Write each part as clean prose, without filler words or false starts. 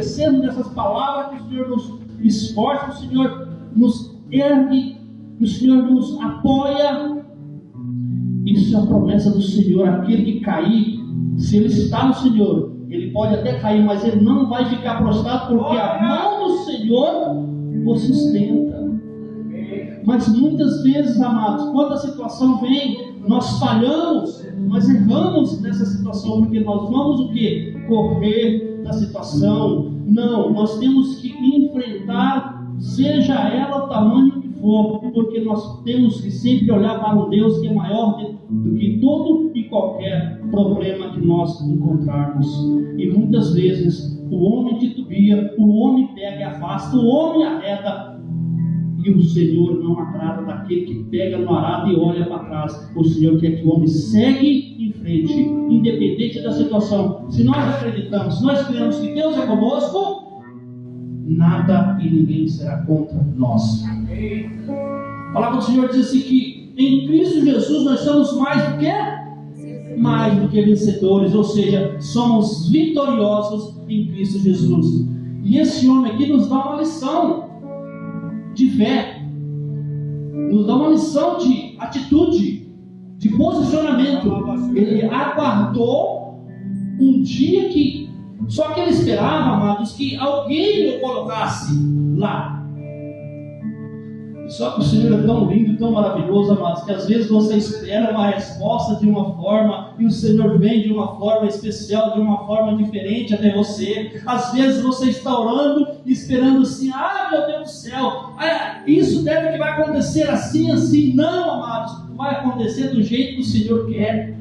esquecermos dessas palavras, que o Senhor nos esforça, que o Senhor nos ergue, que o Senhor nos apoia. Isso é a promessa do Senhor. Aquele que cair, se ele está no Senhor, ele pode até cair, mas ele não vai ficar prostrado, porque a mão do Senhor o sustenta. Mas muitas vezes, amados, quando a situação vem, nós falhamos, nós erramos nessa situação, porque nós vamos o quê? Correr da situação. Não, nós temos que enfrentar, seja ela o tamanho que for, porque nós temos que sempre olhar para um Deus que é maior do que todo e qualquer problema que nós encontrarmos. E muitas vezes o homem titubia, o homem pega e afasta, o homem arreda, e o Senhor não agrada daquele que pega no arado e olha para trás. O Senhor quer que o homem segue em frente, independente da situação. Se nós acreditamos, se nós cremos que Deus é conosco, nada e ninguém será contra nós. A palavra do Senhor diz assim que em Cristo Jesus nós somos mais do que? Mais do que vencedores, ou seja, somos vitoriosos em Cristo Jesus. E esse homem aqui nos dá uma lição de fé, nos dá uma lição de atitude, de posicionamento. Ele aguardou um dia que, só que ele esperava, amados, que alguém o colocasse lá. Só que o Senhor é tão lindo, tão maravilhoso, amados, que às vezes você espera uma resposta de uma forma e o Senhor vem de uma forma especial, de uma forma diferente até você. Às vezes você está orando e esperando assim, meu Deus do céu, isso deve que vai acontecer assim, assim. Não, amados, vai acontecer do jeito que o Senhor quer.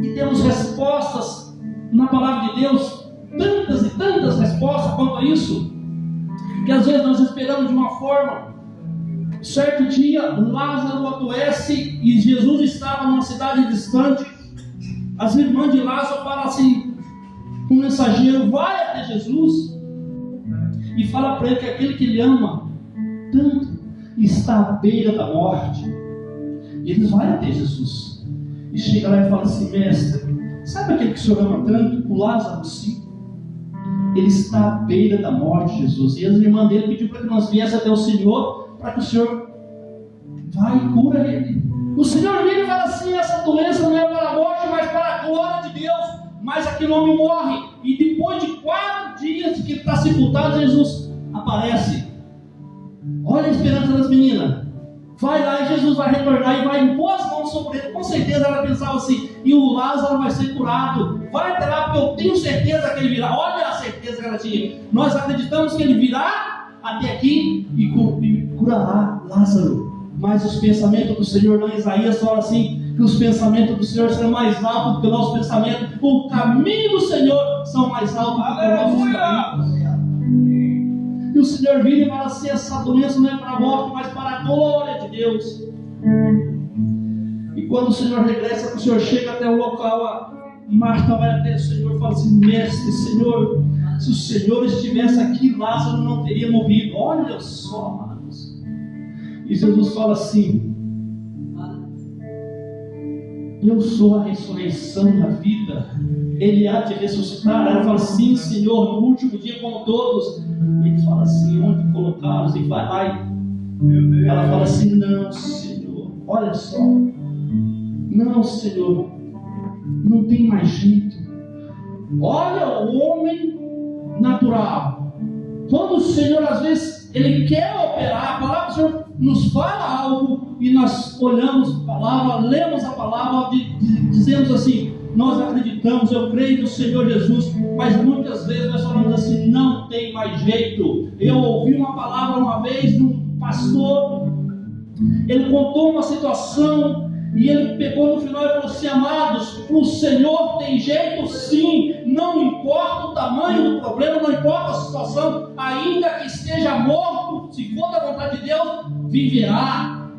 E temos respostas na palavra de Deus, tantas e tantas respostas quanto a isso, que às vezes nós esperamos de uma forma. Certo dia, Lázaro adoece e Jesus estava numa cidade distante. As irmãs de Lázaro falam assim, o mensageiro vai até Jesus e fala para ele que aquele que ele ama tanto está à beira da morte. E eles vão até Jesus e chega lá e fala assim, mestre, sabe aquele que o Senhor ama tanto? O Lázaro, sim. Ele está à beira da morte, Jesus. E as irmãs dele pediu para que nós viéssemos até o Senhor, para que o Senhor vai e cura ele. O Senhor vira e fala assim, essa doença não é para a morte, mas para a glória de Deus. Mas aquele homem morre. E depois de 4 dias que ele está sepultado, Jesus aparece. Olha a esperança das meninas. Vai lá e Jesus vai retornar e vai impor as mãos sobre ele. Com certeza ela pensava assim, e o Lázaro vai ser curado. Vai até lá, porque eu tenho certeza que ele virá. Olha a certeza que ela tinha. Nós acreditamos que ele virá até aqui e curará Lázaro. Mas os pensamentos do Senhor, não, Isaías fala assim, que os pensamentos do Senhor são mais altos do que o nosso pensamento. O caminho do Senhor são mais altos do que os nossos caminhos. E o Senhor vira e fala assim, essa doença não é para a morte, mas para a glória de Deus. E quando o Senhor regressa, que o Senhor chega até o local, a Marta vai até o Senhor e fala assim, mestre, Senhor, se o Senhor estivesse aqui, Lázaro não teria morrido. Olha só, amados. E Jesus fala assim, eu sou a ressurreição da vida, Ele há de ressuscitar. Ela fala assim, Senhor, no último dia como todos. Ele fala assim, onde colocá-los? E vai lá. Ela fala assim, não, Senhor, olha só, não, Senhor, não tem mais jeito. Olha o homem natural. Quando o Senhor às vezes Ele quer operar, a palavra do Senhor nos fala algo e nós olhamos a palavra, lemos a palavra, dizemos assim, nós acreditamos, eu creio no Senhor Jesus, mas muitas vezes nós falamos assim, não tem mais jeito. Eu ouvi uma palavra uma vez de um pastor, ele contou uma situação e ele pegou no final e falou assim, amados, o Senhor tem jeito sim, não importa o tamanho do problema, não importa a situação, ainda que esteja morto, se for da vontade de Deus, viverá.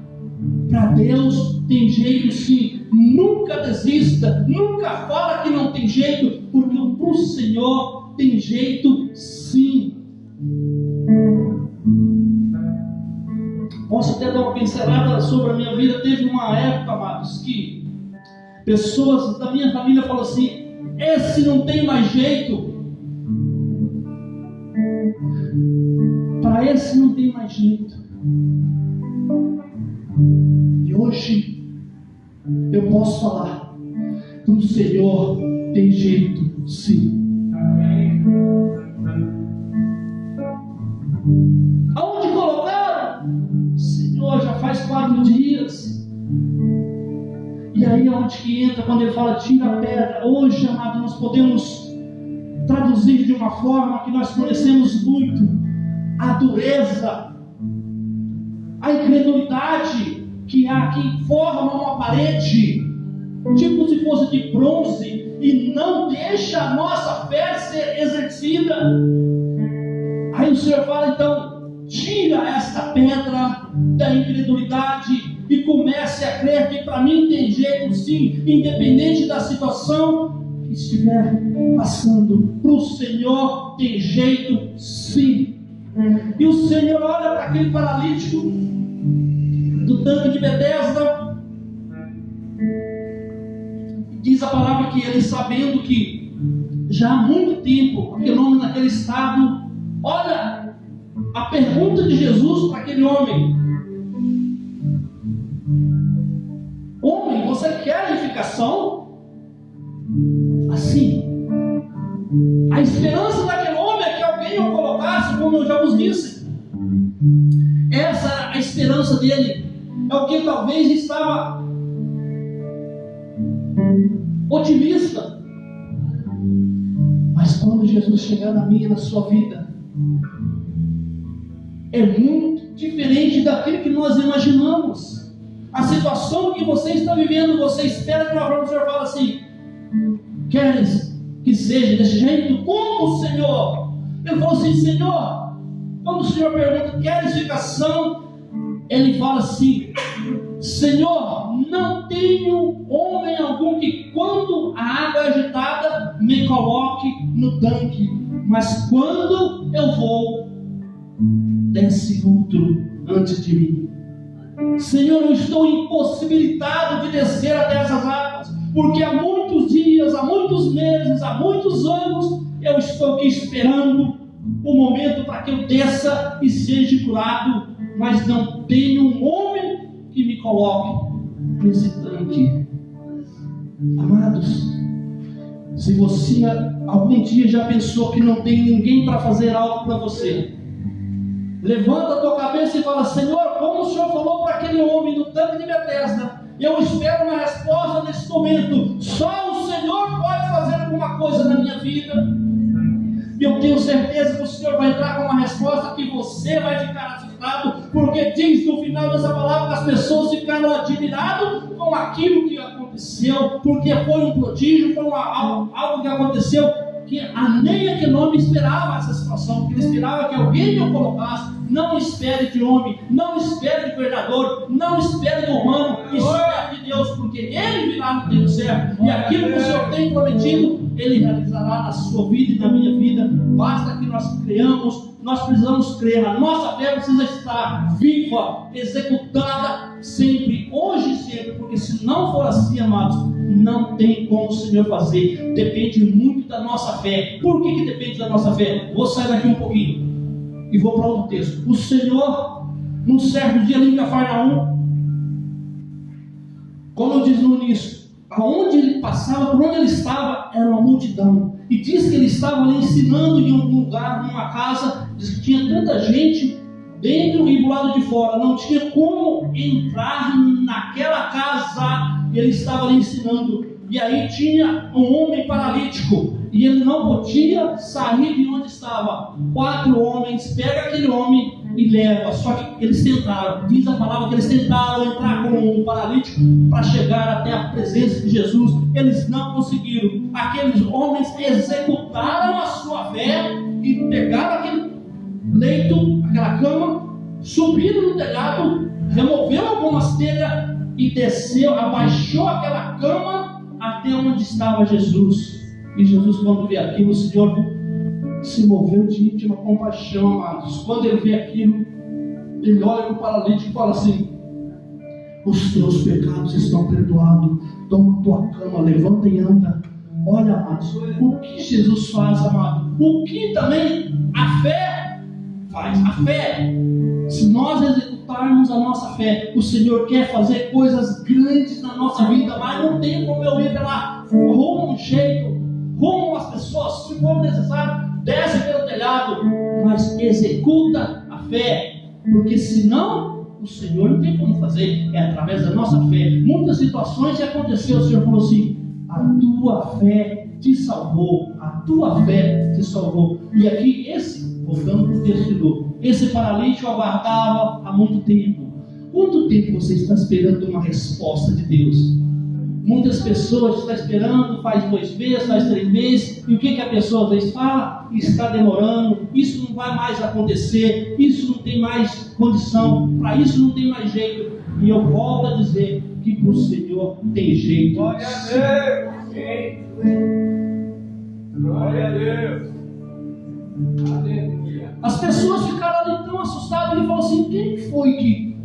Para Deus tem jeito sim. Nunca desista, nunca fala que não tem jeito, porque para o Senhor tem jeito sim. Posso até dar uma pincelada sobre a minha vida. Teve uma época, amados, que pessoas da minha família falaram assim, esse não tem mais jeito. Para esse não tem mais jeito. E hoje eu posso falar: o Senhor tem jeito, sim. Aonde colocaram? Senhor, já faz 4 dias. E aí é onde que entra quando ele fala tira a pedra. Hoje, amado, nós podemos traduzir de uma forma que nós conhecemos muito: a dureza, a incredulidade que há, que forma uma parede, tipo se fosse de bronze, e não deixa a nossa fé ser exercida. Aí o Senhor fala, então, tira esta pedra da incredulidade e comece a crer que para mim tem jeito sim, independente da situação que estiver passando. Para o Senhor tem jeito sim. E o Senhor olha para aquele paralítico do tanque de Betesda, diz a palavra que ele, sabendo que já há muito tempo aquele homem naquele estado, olha a pergunta de Jesus para aquele homem: homem, você quer edificação? Assim, a esperança daquele homem é que alguém o colocasse, como eu já vos disse. Essa era a esperança dele. É o que talvez estava otimista. Mas quando Jesus chegar na minha e na sua vida, é muito diferente daquilo que nós imaginamos. A situação que você está vivendo, você espera de uma forma, o Senhor fala assim: queres que seja desse jeito? Como, Senhor? Ele falou assim: Senhor, quando o Senhor pergunta, queres edificação? Ele fala assim: Senhor, não tenho homem algum que quando a água é agitada me coloque no tanque, mas quando eu vou, desce outro antes de mim. Senhor, eu estou impossibilitado de descer até essas águas, porque há muitos dias, há muitos meses, há muitos anos eu estou aqui esperando o momento para que eu desça e seja curado, mas não tenho um homem que me coloque nesse tanque. Amados, se você algum dia já pensou que não tem ninguém para fazer algo para você, levanta a tua cabeça e fala: Senhor, como o Senhor falou para aquele homem no tanque de Betesda, eu espero uma resposta nesse momento. Só o Senhor pode fazer alguma coisa na minha vida. E eu tenho certeza que o Senhor vai entrar com uma resposta que você vai ficar assustado, porque diz no final dessa palavra que as pessoas ficaram admiradas com aquilo que aconteceu, porque foi um prodígio, foi algo que aconteceu que nem aquele homem esperava essa situação, porque ele esperava que alguém o colocasse. Não espere de homem, não espere de governador, não espere do humano, espere de Deus, porque Ele virá no tempo certo, e aquilo que o Senhor tem prometido, Ele realizará na sua vida e na minha vida. Basta que nós creamos, nós precisamos crer, a nossa fé precisa estar viva, executada sempre, hoje e sempre, porque se não for assim, amados, não tem como o Senhor fazer. Depende muito da nossa fé. Por que depende da nossa fé? Vou sair daqui um pouquinho e vou para outro texto. O Senhor, num certo dia ali em Cafarnaum, como eu disse no início, aonde ele passava, por onde ele estava, era uma multidão. E diz que ele estava ali ensinando em algum lugar, numa casa. Diz que tinha tanta gente dentro e do lado de fora, não tinha como entrar naquela casa. Ele estava ali ensinando, e aí tinha um homem paralítico, e ele não podia sair de onde estava. 4 homens pegam aquele homem e levam. Só que eles tentaram, diz a palavra que eles tentaram entrar com um paralítico para chegar até a presença de Jesus. Eles não conseguiram. Aqueles homens executaram a sua fé e pegaram aquele leito, aquela cama, subiram no telhado, removeram algumas telhas e desceu, abaixou aquela cama até onde estava Jesus. E Jesus, quando vê aquilo, o Senhor se moveu de íntima compaixão, amados. Quando ele vê aquilo, ele olha para o paralítico e fala assim: os teus pecados estão perdoados, toma tua cama, levanta e anda. Olha, amados, o que Jesus faz, amado? O que também a fé faz? A fé, se nós executarmos a nossa fé, o Senhor quer fazer coisas grandes na nossa vida, mas não tem como eu ir pela rumo um jeito, rumo às pessoas, se for necessário, desce pelo telhado, mas executa a fé, porque senão o Senhor não tem como fazer, é através da nossa fé. Muitas situações que aconteceu, o Senhor falou assim: a tua fé te salvou, a tua fé te salvou. E aqui, voltando para o texto de novo, esse paralítico aguardava há muito tempo. Quanto tempo você está esperando uma resposta de Deus? Muitas pessoas estão esperando, faz 2 meses, faz 3 meses, e o que a pessoa às vezes fala? Está demorando, isso não vai mais acontecer, isso não tem mais condição, para isso não tem mais jeito. E eu volto a dizer que para o Senhor tem jeito. Glória a Deus! Glória a Deus! Aleluia! As pessoas ficaram ali tão assustadas, ele falou assim: quem foi que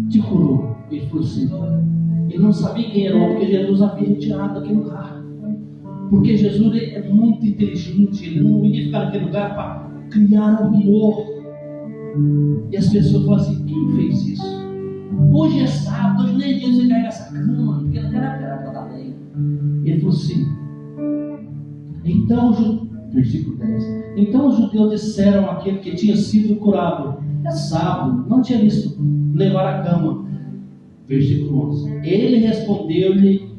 te curou? Ele falou assim: ele não sabia quem era, porque Jesus havia retirado daquele lugar. Porque Jesus é muito inteligente, ele não ia ficar naquele lugar para criar um rumor. E as pessoas falam assim: quem fez isso? Hoje é sábado, hoje nem é dia de você carregar essa cama, porque não era para dar lei. Ele falou assim: então, versículo 10: então os judeus disseram àquele que tinha sido curado: é sábado, não tinha visto levar a cama. Versículo 11: ele respondeu-lhe: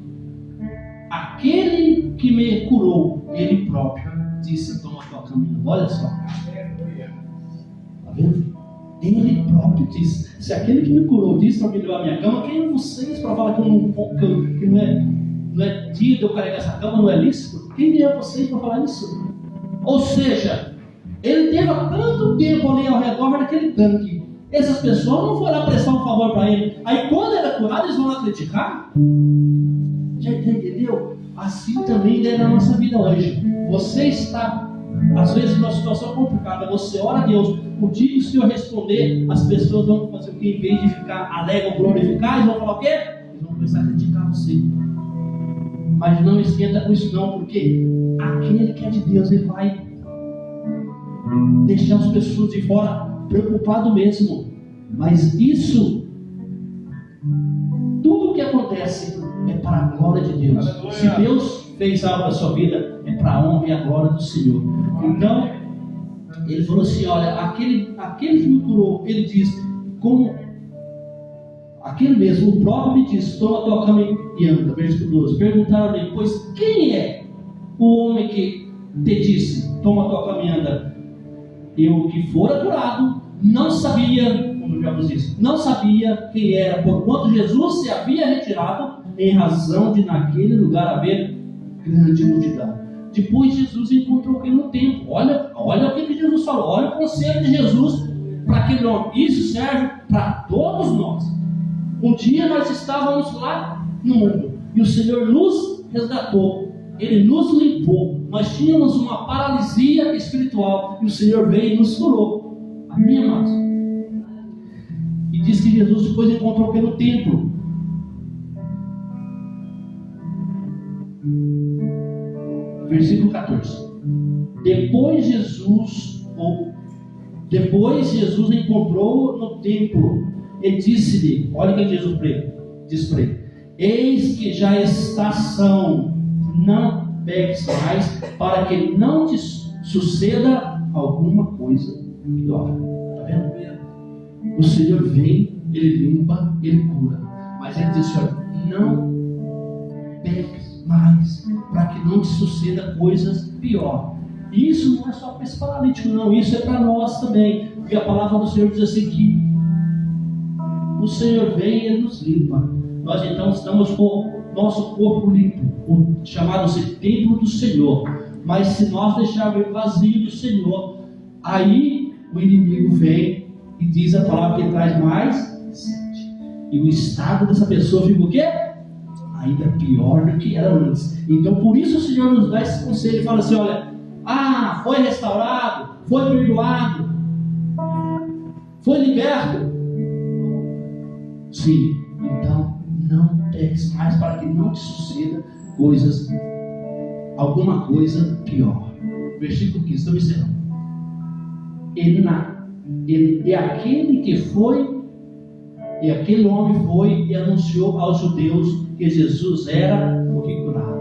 aquele que me curou, ele próprio disse: toma tua caminho. Olha só, está vendo? Ele próprio disse: se aquele que me curou disse para me levar a minha cama, quem é vocês para falar que não é dia de eu carregar essa cama, não é lícito? Quem é vocês para falar isso? Ou seja, ele teve tanto tempo ali ao redor daquele tanque. Essas pessoas não foram lá prestar um favor para ele. Aí quando ele é curado, eles vão lá criticar? Já entendeu? Assim também é na nossa vida hoje. Você está, às vezes, numa situação complicada, você ora a Deus, o dia que o Senhor responder, as pessoas vão fazer o que? Em vez de ficar alegre ou glorificar, eles vão falar o quê? Eles vão começar a criticar você. Mas não esquenta com isso não, porque aquele que é de Deus, ele vai deixar as pessoas de fora preocupado mesmo. Mas isso, tudo o que acontece é para a glória de Deus. Aleluia. Se Deus fez algo na sua vida, é para a honra e a glória do Senhor. Então, ele falou assim: olha, aquele que me curou, ele diz, como aquele mesmo, o próprio me disse: toma tua cama e anda. Versículo 12: perguntaram-lhe, pois quem é o homem que te disse: toma tua cama e anda? Eu que fora curado, não sabia, como já vos disse, não sabia quem era, porquanto Jesus se havia retirado, em razão de naquele lugar haver grande multidão. Depois Jesus encontrou ele no templo. Olha o que Jesus falou, olha o conselho de Jesus para aquele homem. Isso serve para todos nós. Um dia nós estávamos lá no mundo, e o Senhor nos resgatou. Ele nos limpou. Nós tínhamos uma paralisia espiritual, e o Senhor veio e nos curou. Amém, amados? E diz que Jesus depois encontrou pelo templo. Versículo 14. Depois Jesus encontrou no templo e disse-lhe: olha o que Jesus disse para ele: eis que já está são, não peques mais, para que não te suceda alguma coisa pior. Está vendo? O Senhor vem, Ele limpa, Ele cura. Mas Ele diz: olha, não peques mais, para que não te suceda coisas pior. E isso não é só para esse paralítico, não. Isso é para nós também. Porque a palavra do Senhor diz assim que o Senhor vem e Ele nos limpa. Nós então estamos com o nosso corpo limpo, chamado-se templo do Senhor. Mas se nós deixarmos ele vazio do Senhor, aí o inimigo vem e diz a palavra que ele traz mais sede. E o estado dessa pessoa fica o quê? Ainda pior do que era antes. Então por isso o Senhor nos dá esse conselho e fala assim: olha, foi restaurado, foi perdoado, foi liberto. Sim, então não peques mais, para que não te suceda alguma coisa pior. Versículo 15, estou me encerrando. E aquele homem foi e anunciou aos judeus que Jesus era o que curava.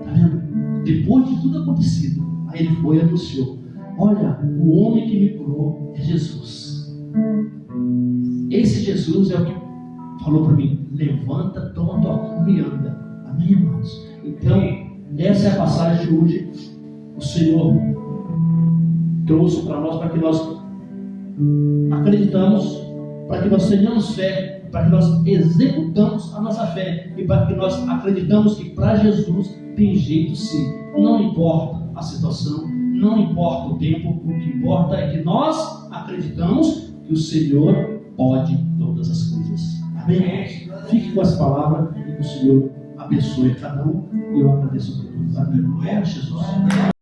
Está vendo? Depois de tudo acontecido, aí ele foi e anunciou: olha, o homem que me curou é Jesus. Esse Jesus é o que falou para mim: levanta, toma tua cama e anda. Amém, irmãos? Então, essa é a passagem de hoje. O Senhor trouxe para nós, para que nós acreditamos, para que nós tenhamos fé, para que nós executamos a nossa fé e para que nós acreditamos que para Jesus tem jeito sim. Não importa a situação, não importa o tempo, o que importa é que nós acreditamos que o Senhor pode todas as coisas. Amém? Fique com essa palavra e que o Senhor abençoe cada um. E eu agradeço por tudo. Amém. Jesus.